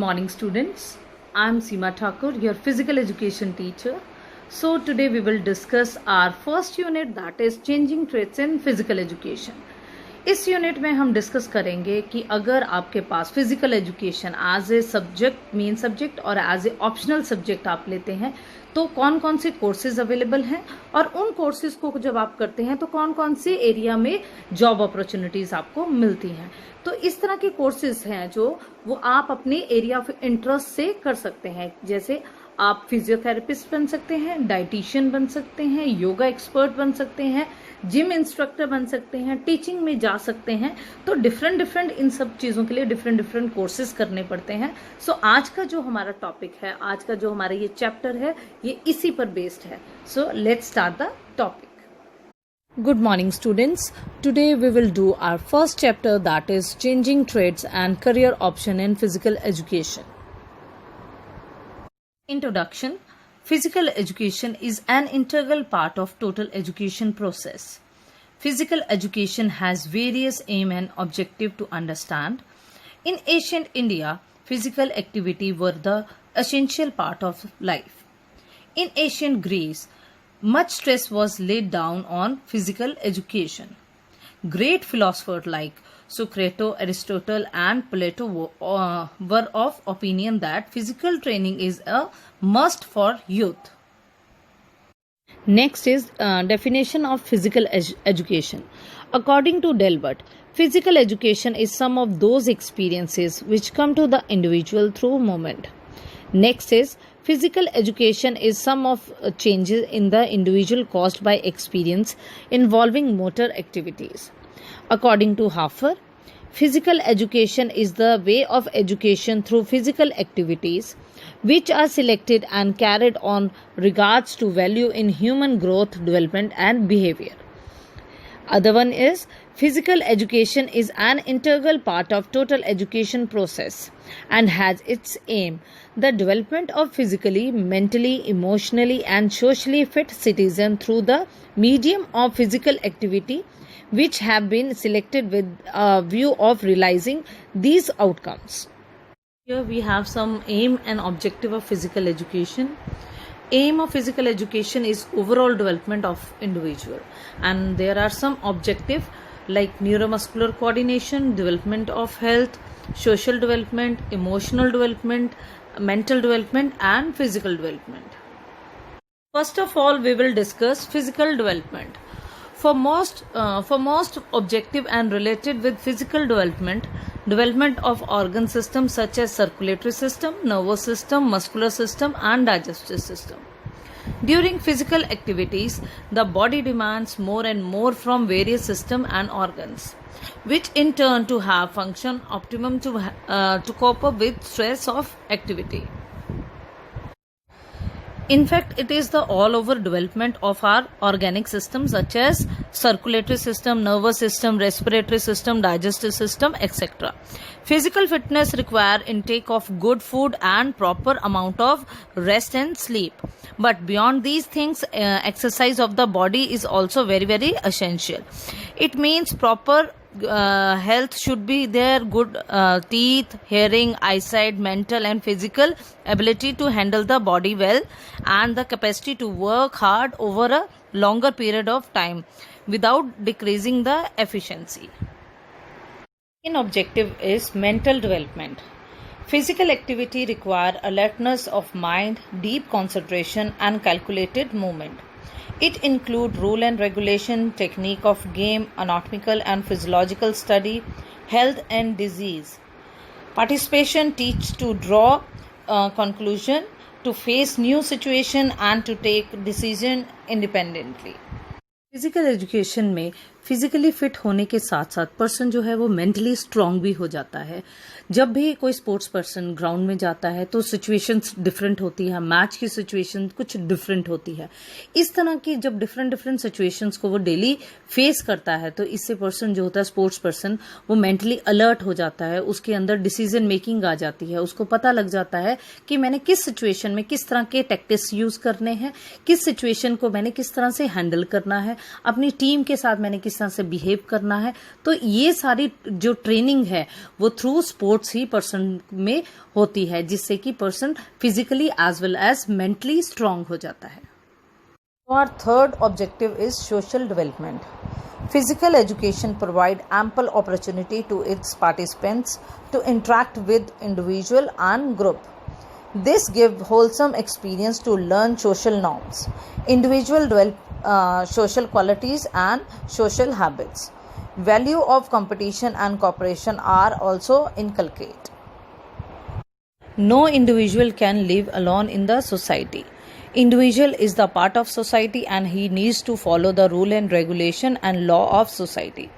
morning, students. I am Seema Thakur, your physical education teacher. So today we will discuss our first unit, that is changing traits in physical education. इस unit में हम discuss करेंगे कि अगर आपके पास physical education as a subject, main subject और as a optional subject आप लेते हैं तो कौन कौन से कोर्सेज अवेलेबल हैं और उन कोर्सेज को जब आप करते हैं तो कौन कौन से एरिया में जॉब अपॉर्चुनिटीज आपको मिलती हैं। तो इस तरह के कोर्सेज हैं जो वो आप अपने एरिया ऑफ इंटरेस्ट से कर सकते हैं। जैसे आप फिजियोथेरेपिस्ट बन सकते हैं, डाइटिशियन बन सकते हैं, योगा एक्सपर्ट बन सकते हैं, जिम इंस्ट्रक्टर बन सकते हैं, टीचिंग में जा सकते हैं। तो डिफरेंट इन सब चीज़ों के लिए डिफरेंट कोर्सेज करने पड़ते हैं। सो आज का जो हमारा टॉपिक है, आज का जो हमारा ये चैप्टर है, ये इसी पर बेस्ड है। So let's start the topic. Good morning, students. Today we will do our first chapter, that is changing traits and career option in physical education. Introduction. Physical education is an integral part of total education process. Physical education has various aim and objective to understand. In ancient India, physical activity were the essential part of life. In ancient Greece, much stress was laid down on physical education. Great philosophers like Socrates, Aristotle and Plato were of opinion that physical training is a must for youth. Next is definition of physical education. According to Delbert, physical education is some of those experiences which come to the individual through movement. Next is physical education is some of changes in the individual caused by experience involving motor activities. According to Hafer, physical education is the way of education through physical activities which are selected and carried on regards to value in human growth, development and behavior. Other one is physical education is an integral part of total education process and has its aim the development of physically, mentally, emotionally and socially fit citizen through the medium of physical activity which have been selected with a view of realizing these outcomes. Here we have some aim and objective of physical education. Aim of physical education is overall development of individual, and there are some objective like neuromuscular coordination, development of health, social development, emotional development, mental development and physical development. First of all, we will discuss physical development. For most objective and related with physical development of organ systems such as circulatory system, nervous system, muscular system and digestive system. During physical activities, the body demands more and more from various systems and organs, which in turn to have function optimum to cope up with stress of activity. In fact, it is the all-over development of our organic systems such as circulatory system, nervous system, respiratory system, digestive system, etc. Physical fitness require intake of good food and proper amount of rest and sleep. But beyond these things, exercise of the body is also very essential. It means proper health should be there, good teeth, hearing, eyesight, mental and physical ability to handle the body well and the capacity to work hard over a longer period of time without decreasing the efficiency. Second objective is mental development. Physical activity require alertness of mind, deep concentration and calculated movement. It include rule and regulation, technique of game, anatomical and physiological study, health and disease. Participation teach to draw conclusion, to face new situation and to take decision independently. Physical education में physically fit होने के साथ साथ person जो है वो mentally strong भी हो जाता है। जब भी कोई स्पोर्ट्स पर्सन ग्राउंड में जाता है तो सिचुएशंस डिफरेंट होती है, मैच की सिचुएशन कुछ डिफरेंट होती है। इस तरह की जब डिफरेंट सिचुएशंस को वो डेली फेस करता है तो इससे पर्सन जो होता है स्पोर्ट्स पर्सन वो मेंटली अलर्ट हो जाता है, उसके अंदर डिसीजन मेकिंग आ जाती है, उसको पता लग जाता है कि मैंने किस सिचुएशन में किस तरह के टैक्टिक्स यूज करने हैं, किस सिचुएशन को मैंने किस तरह से हैंडल करना है, अपनी टीम के साथ मैंने किस किस तरह से बिहेव करना है। तो ये सारी जो ट्रेनिंग है वो थ्रू स्पोर्ट्स ही पर्सन में होती है, जिससे कि person physically as well as mentally strong हो जाता है। Our third objective is social development. Physical education provide ample opportunity to its participants to interact with individual and group. This give wholesome experience to learn social norms, individual social qualities and social habits. Value of competition and cooperation are also inculcated. No individual can live alone in the society. Individual is the part of society and he needs to follow the rule and regulation and law of society.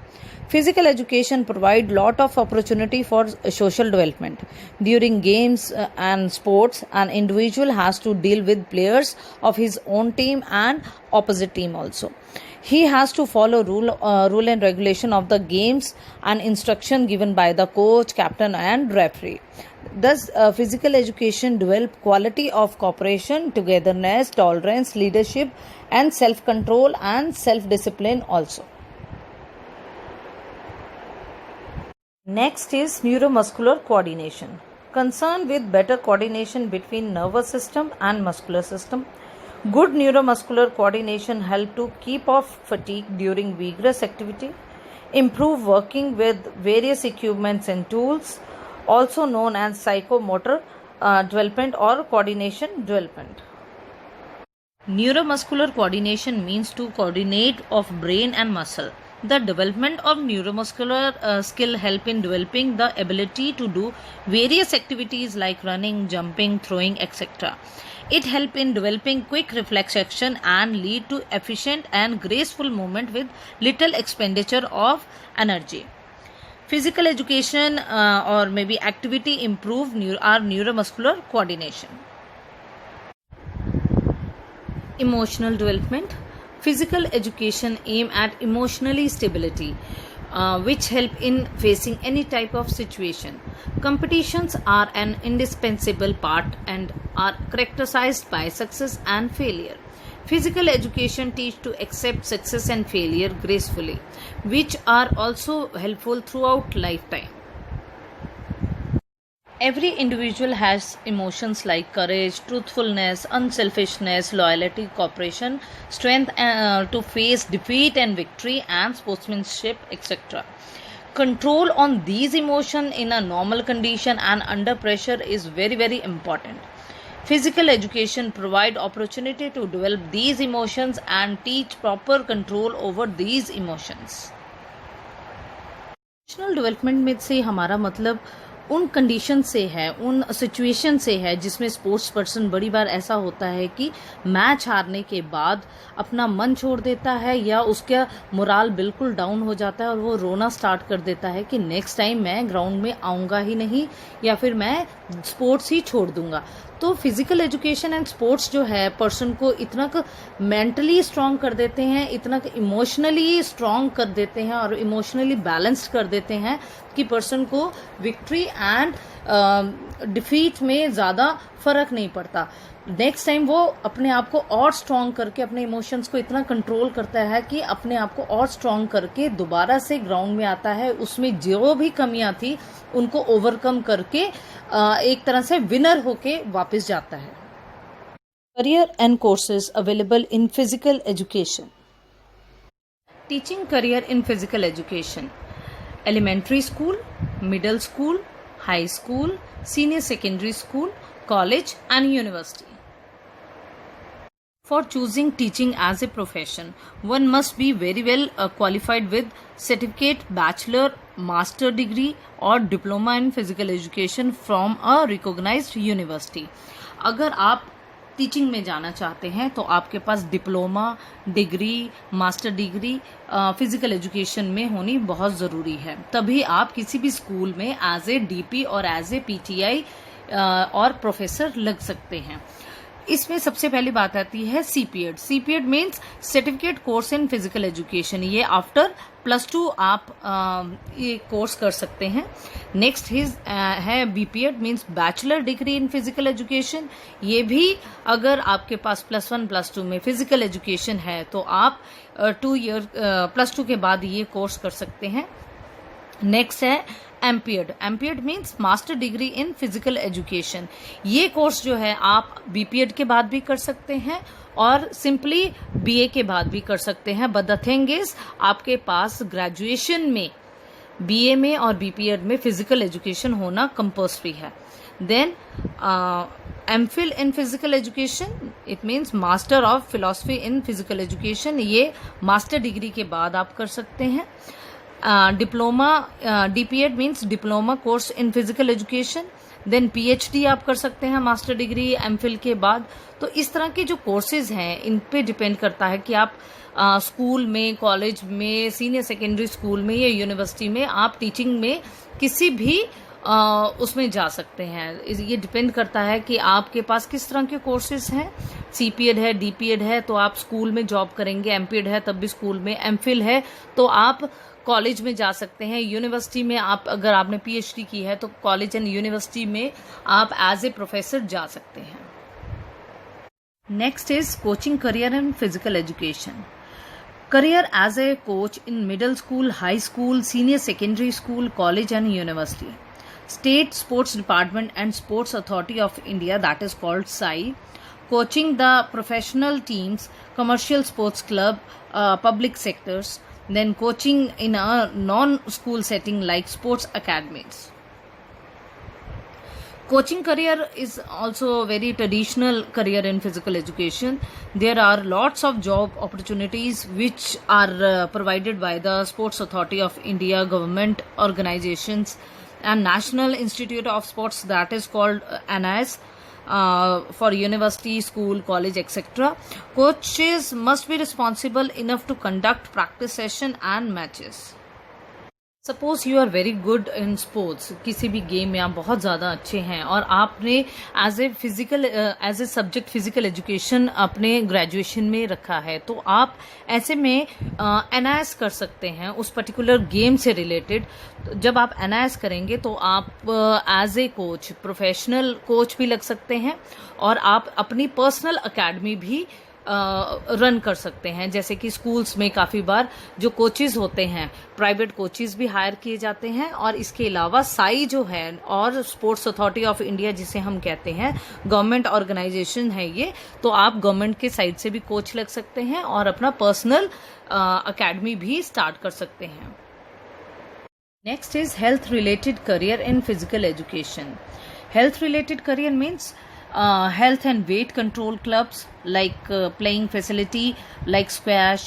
Physical education provide lot of opportunity for social development. During games and sports, an individual has to deal with players of his own team and opposite team also. He has to follow rule and regulation of the games and instruction given by the coach, captain and referee. Thus, physical education develop quality of cooperation, togetherness, tolerance, leadership and self-control and self-discipline also. Next is neuromuscular coordination. Concerned with better coordination between nervous system and muscular system. Good neuromuscular coordination help to keep off fatigue during vigorous activity, improve working with various equipments and tools, also known as psychomotor development or coordination development. Neuromuscular coordination means to coordinate of brain and muscle. The development of neuromuscular skill help in developing the ability to do various activities like running, jumping, throwing, etc. It help in developing quick reflex action and lead to efficient and graceful movement with little expenditure of energy. Physical education or maybe activity improve our neuromuscular coordination. Emotional development. Physical education aim at emotionally stability, which help in facing any type of situation. Competitions are an indispensable part and are characterized by success and failure. Physical education teach to accept success and failure gracefully, which are also helpful throughout lifetime. Every individual has emotions like courage, truthfulness, unselfishness, loyalty, cooperation, strength to face defeat and victory, and sportsmanship, etc. Control on these emotions in a normal condition and under pressure is very, very important. Physical education provide opportunity to develop these emotions and teach proper control over these emotions. Emotional development में से हमारा मतलब उन condition से है, उन situation से है जिसमें स्पोर्ट्स पर्सन बड़ी बार ऐसा होता है कि मैच हारने के बाद अपना मन छोड़ देता है या उसका मोराल बिल्कुल डाउन हो जाता है और वो रोना स्टार्ट कर देता है कि नेक्स्ट टाइम मैं ग्राउंड में आऊँगा ही नहीं या फिर मैं स्पोर्ट्स ही छोड़ दूंगा। तो फिजिकल एजुकेशन एंड स्पोर्ट्स जो है पर्सन को इतना मेंटली स्ट्रांग कर देते हैं, इतना इमोशनली स्ट्रांग कर देते हैं और इमोशनली बैलेंस्ड कर देते हैं कि पर्सन को विक्ट्री एंड डिफीट में ज़्यादा फर्क नहीं पड़ता। नेक्स्ट टाइम वो अपने आप को और स्ट्रांग करके अपने इमोशंस को इतना कंट्रोल करता है कि अपने आप को और स्ट्रांग करके दोबारा से ग्राउंड में आता है, उसमें जो भी कमियां थी उनको ओवरकम करके एक तरह से विनर होके वापस जाता है। Career and courses available in physical education. Teaching career in physical education: elementary school, middle school, high school, senior secondary school, college and university. For choosing teaching as a profession, one must be very well qualified with certificate, bachelor, master degree or diploma in physical education from a recognized university. अगर आप teaching में जाना चाहते हैं तो आपके पास diploma, degree, master degree physical education में होनी बहुत ज़रूरी है। तभी आप किसी भी स्कूल में एज ए डीपी और एज ए पीटीआई और प्रोफेसर लग सकते हैं। इसमें सबसे पहली बात आती है CPEd. CPEd means certificate course in physical education. ये आफ्टर +2 आप ये कोर्स कर सकते हैं। नेक्स्ट है BPEd means bachelor degree in physical education. ये भी अगर आपके पास +1 +2 में फिजिकल एजुकेशन है तो आप 2 ईयर +2 के बाद ये कोर्स कर सकते हैं। नेक्स्ट है MPEd. MPEd means master degree in physical education. ये कोर्स जो है आप बीपीएड के बाद भी कर सकते हैं और सिंपली बीए के बाद भी कर सकते हैं। बट द थिंग इज आपके पास ग्रेजुएशन में बीए में और बीपीएड में फिजिकल एजुकेशन होना कंपल्सरी है। Then MPhil in physical education, it means master of philosophy in physical education. ये मास्टर डिग्री के बाद आप कर सकते हैं। Diploma DPEd means diploma course in physical education. Then PhD आप कर सकते हैं मास्टर डिग्री एमफिल के बाद। तो इस तरह के जो कोर्सेज हैं इन पे डिपेंड करता है कि आप स्कूल में, कॉलेज में, सीनियर सेकेंडरी स्कूल में या यूनिवर्सिटी में आप टीचिंग में किसी भी उसमें जा सकते हैं। ये डिपेंड करता है कि आपके पास किस तरह के कोर्सेज हैं। सीपीएड है, डीपीएड है तो आप स्कूल में जॉब करेंगे, एमपीएड है तब भी स्कूल में, एमफिल है तो आप कॉलेज में जा सकते हैं। यूनिवर्सिटी में आप अगर आपने पीएचडी की है तो कॉलेज एंड यूनिवर्सिटी में आप एज ए प्रोफेसर जा सकते हैं। Next is coaching career in physical education. Career as a coach in middle school, high school, senior secondary school, college and university. State Sports Department and Sports Authority of India, that is called SAI, coaching the professional teams, commercial sports club, public sectors, then coaching in a non-school setting like sports academies. Coaching career is also a very traditional career in physical education. There are lots of job opportunities which are provided by the Sports Authority of India, government organizations and National Institute of Sports, that is called NIS, for university, school, college, etc. Coaches must be responsible enough to conduct practice session and matches. Suppose you are very good in sports, किसी भी game में आप बहुत ज़्यादा अच्छे हैं और आपने as a subject physical education अपने ग्रेजुएशन में रखा है, तो आप ऐसे में एनआईएस कर सकते हैं उस पर्टिकुलर गेम से रिलेटेड। जब आप एनआईएस करेंगे तो आप as a coach, professional coach भी लग सकते हैं और आप अपनी पर्सनल अकेडमी भी रन कर सकते हैं। जैसे कि स्कूल्स में काफ़ी बार जो कोचेज होते हैं, प्राइवेट कोचेज भी हायर किए जाते हैं और इसके अलावा साई जो है और स्पोर्ट्स अथॉरिटी ऑफ इंडिया जिसे हम कहते हैं, गवर्नमेंट ऑर्गेनाइजेशन है ये, तो आप गवर्नमेंट के साइड से भी कोच लग सकते हैं और अपना पर्सनल अकेडमी भी स्टार्ट कर सकते हैं। Next is health related career in physical education. Health related career means health and weight control clubs like playing facility like squash,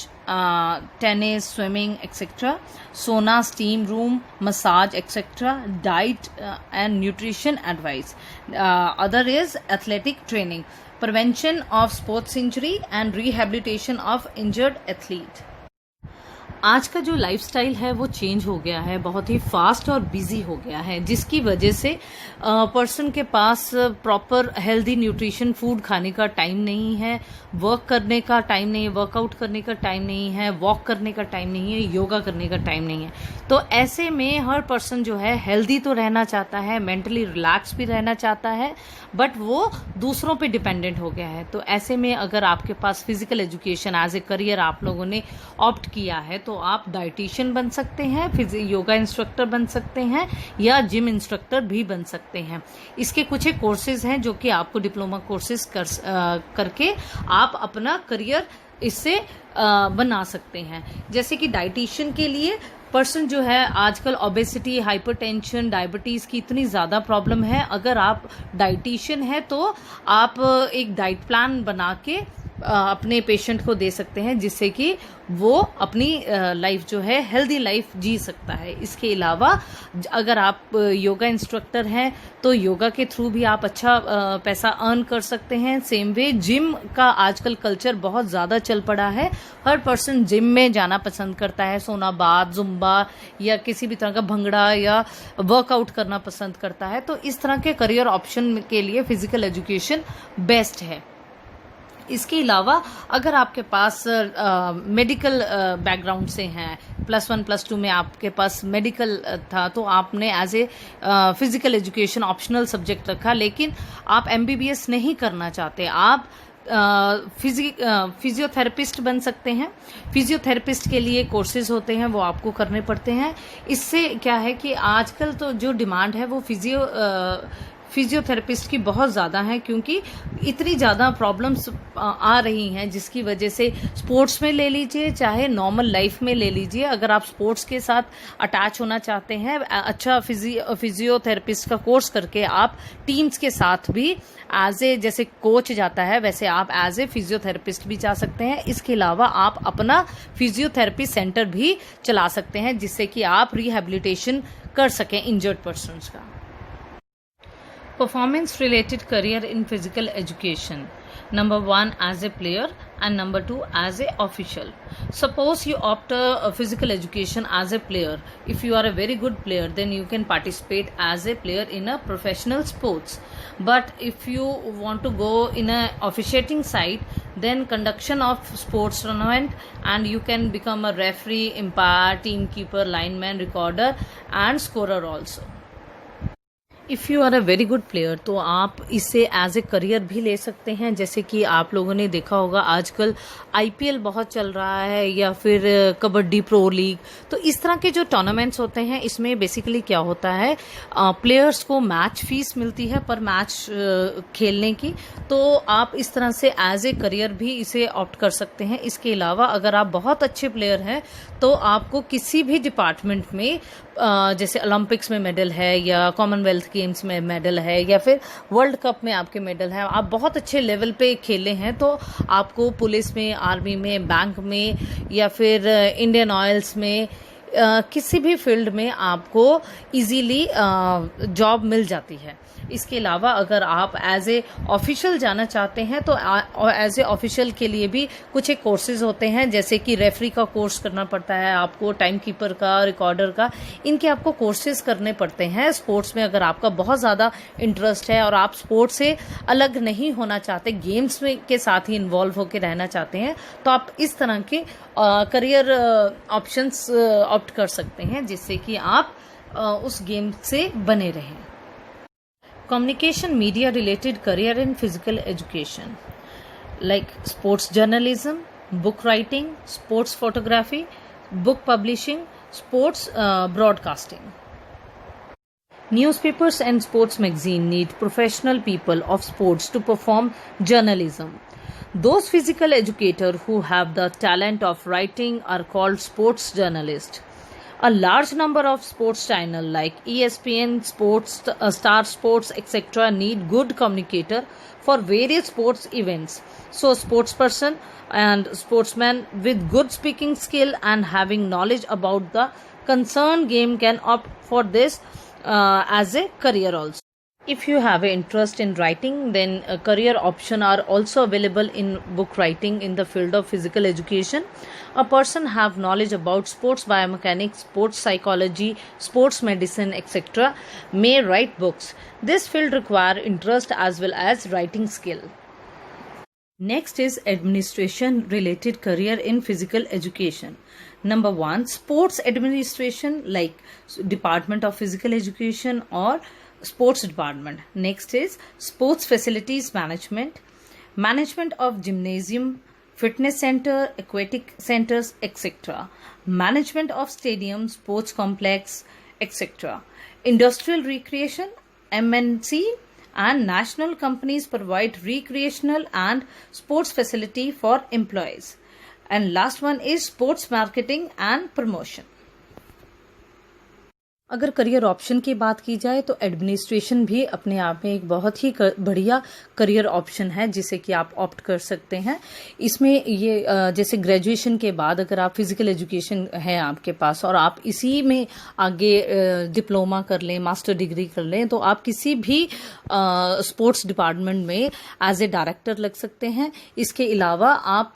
tennis, swimming, etc. Sauna, steam room, massage, etc. Diet and nutrition advice. Other is athletic training, prevention of sports injury and rehabilitation of injured athlete. आज का जो lifestyle है वो change हो गया है, बहुत ही fast और बिजी हो गया है, जिसकी वजह से पर्सन के पास प्रॉपर हेल्दी न्यूट्रिशन फूड खाने का टाइम नहीं है, वर्क करने का टाइम नहीं है, वर्कआउट करने का टाइम नहीं है, वॉक करने का टाइम नहीं है, योगा करने का टाइम नहीं है। तो ऐसे में हर पर्सन जो है हेल्दी तो रहना चाहता है, मेंटली रिलैक्स भी रहना चाहता है, बट वो दूसरों पे डिपेंडेंट हो गया है। तो ऐसे में अगर आपके पास physical education as a career आप लोगों ने ऑप्ट किया है तो आप डाइटिशियन बन सकते हैं, योगा इंस्ट्रक्टर बन सकते हैं या जिम इंस्ट्रक्टर भी बन सकते हैं। इसके कुछ एक कोर्सेज हैं जो कि आपको डिप्लोमा कोर्सेज करके आप अपना करियर इससे बना सकते हैं। जैसे कि डाइटिशियन के लिए पर्सन जो है आजकल ओबेसिटी, हाइपरटेंशन, डायबिटीज़ की इतनी ज़्यादा प्रॉब्लम है, अगर आप डाइटिशियन है तो आप एक डाइट प्लान बना के अपने पेशेंट को दे सकते हैं जिससे कि वो अपनी लाइफ जो है हेल्दी लाइफ जी सकता है। इसके अलावा अगर आप योगा इंस्ट्रक्टर हैं तो योगा के थ्रू भी आप अच्छा पैसा अर्न कर सकते हैं। सेम वे जिम का आजकल कल्चर बहुत ज़्यादा चल पड़ा है, हर पर्सन जिम में जाना पसंद करता है, सोना बाथ, जुम्बा या किसी भी तरह का भंगड़ा या वर्कआउट करना पसंद करता है। तो इस तरह के करियर ऑप्शन के लिए फिजिकल एजुकेशन बेस्ट है। इसके अलावा अगर आपके पास मेडिकल बैकग्राउंड से हैं, +1 +2 में आपके पास मेडिकल था, तो आपने as a physical education optional subject रखा, लेकिन आप MBBS नहीं करना चाहते, आप फिजियोथेरेपिस्ट बन सकते हैं। फिजियोथेरेपिस्ट के लिए कोर्सेज होते हैं, वो आपको करने पड़ते हैं। इससे क्या है कि आजकल तो जो डिमांड है वो फिजियोथेरेपिस्ट की बहुत ज़्यादा है, क्योंकि इतनी ज़्यादा प्रॉब्लम्स आ रही हैं, जिसकी वजह से स्पोर्ट्स में ले लीजिए चाहे नॉर्मल लाइफ में ले लीजिए, अगर आप स्पोर्ट्स के साथ अटैच होना चाहते हैं, अच्छा फिजियोथेरेपिस्ट का कोर्स करके आप टीम्स के साथ भी एज ए जैसे कोच जाता है वैसे आप एज ए फिजियोथेरेपिस्ट भी जा सकते हैं। इसके अलावा आप अपना फिजियोथेरेपी सेंटर भी चला सकते हैं, जिससे कि आप रिहेबिलिटेशन कर सकें इंजर्ड पर्सन्स का। Performance related career in physical education. Number 1 as a player and number 2 as a official. Suppose you opt a physical education as a player. If you are a very good player, then you can participate as a player in a professional sports. But if you want to go in a officiating side, then conduction of sports tournament, and you can become a referee, umpire, teamkeeper, lineman, recorder and scorer also. If you are a very good player, तो आप इसे as a career भी ले सकते हैं। जैसे कि आप लोगों ने देखा होगा आजकल IPL बहुत चल रहा है, या फिर कबड्डी प्रो लीग, तो इस तरह के जो टूर्नामेंट्स होते हैं इसमें बेसिकली क्या होता है, प्लेयर्स को मैच फीस मिलती है पर मैच खेलने की, तो आप इस तरह से एज ए करियर भी इसे ऑप्ट कर सकते हैं। इसके अलावा अगर आप बहुत अच्छे प्लेयर हैं तो आपको किसी भी डिपार्टमेंट में जैसे ओलंपिक्स में मेडल है, या कॉमनवेल्थ गेम्स में मेडल है, या फिर वर्ल्ड कप में आपके मेडल है, आप बहुत अच्छे लेवल पे खेले हैं, तो आपको पुलिस में, आर्मी में, बैंक में, या फिर इंडियन ऑयल्स में, किसी भी फील्ड में आपको इजीली जॉब मिल जाती है। इसके अलावा अगर आप एज ए ऑफिशियल जाना चाहते हैं तो एज ए ऑफिशियल के लिए भी कुछ एक कोर्सेज होते हैं, जैसे कि रेफरी का कोर्स करना पड़ता है आपको, टाइम कीपर का, रिकॉर्डर का, इनके आपको कोर्सेज करने पड़ते हैं। स्पोर्ट्स में अगर आपका बहुत ज़्यादा इंटरेस्ट है और आप स्पोर्ट्स से अलग नहीं होना चाहते, गेम्स में के साथ ही इन्वॉल्व होकर रहना चाहते हैं, तो आप इस तरह के करियर ऑप्शंस ऑप्ट कर सकते हैं, जिससे कि आप उस गेम से बने रहें। Communication media related career in physical education, like sports journalism, book writing, sports photography, book publishing, sports broadcasting. Newspapers and sports magazine need professional people of sports to perform journalism. Those physical educators who have the talent of writing are called sports journalists. A large number of sports channels like ESPN, Sports, Star Sports, etc. need good communicator for various sports events. So, sports person and sportsman with good speaking skill and having knowledge about the concerned game can opt for this as a career also. If you have an interest in writing, then a career option are also available in book writing in the field of physical education. A person have knowledge about sports biomechanics, sports psychology, sports medicine, etc. may write books. This field require interest as well as writing skill. Next is administration related career in physical education. Number 1, sports administration, like Department of Physical Education or sports department. Next is sports facilities management, management of gymnasium, fitness center, aquatic centers, etc. Management of stadium, sports complex, etc. Industrial recreation, MNC and national companies provide recreational and sports facility for employees. And last one is sports marketing and promotion. अगर career option की बात की जाए तो administration भी अपने आप में एक बहुत ही बढ़िया करियर ऑप्शन है, जिसे कि आप ऑप्ट कर सकते हैं। इसमें ये जैसे ग्रेजुएशन के बाद अगर आप फिजिकल एजुकेशन है आपके पास और आप इसी में आगे डिप्लोमा कर लें, मास्टर डिग्री कर लें, तो आप किसी भी स्पोर्ट्स डिपार्टमेंट में एज ए डायरेक्टर लग सकते हैं। इसके अलावा आप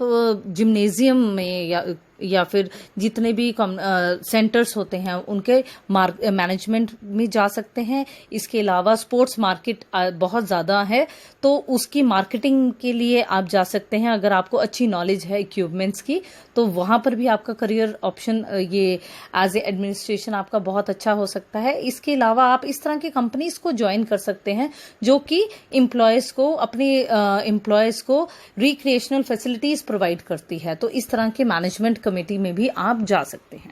जिम्नेजियम में या या फिर जितने भी सेंटर्स होते हैं उनके मैनेजमेंट में जा सकते हैं। इसके अलावा स्पोर्ट्स मार्केट बहुत ज़्यादा है तो उसकी मार्केटिंग के लिए आप जा सकते हैं। अगर आपको अच्छी नॉलेज है इक्विपमेंट्स की तो वहाँ पर भी आपका करियर ऑप्शन ये एज ए एडमिनिस्ट्रेशन आपका बहुत अच्छा हो सकता है। इसके अलावा आप इस तरह की कंपनीज को ज्वाइन कर सकते हैं जो कि एम्प्लॉयज़ को अपने एम्प्लॉयज़ को रिक्रिएशनल फैसिलिटीज़ प्रोवाइड करती है। तो इस तरह के मैनेजमेंट कमेटी में भी आप जा सकते हैं।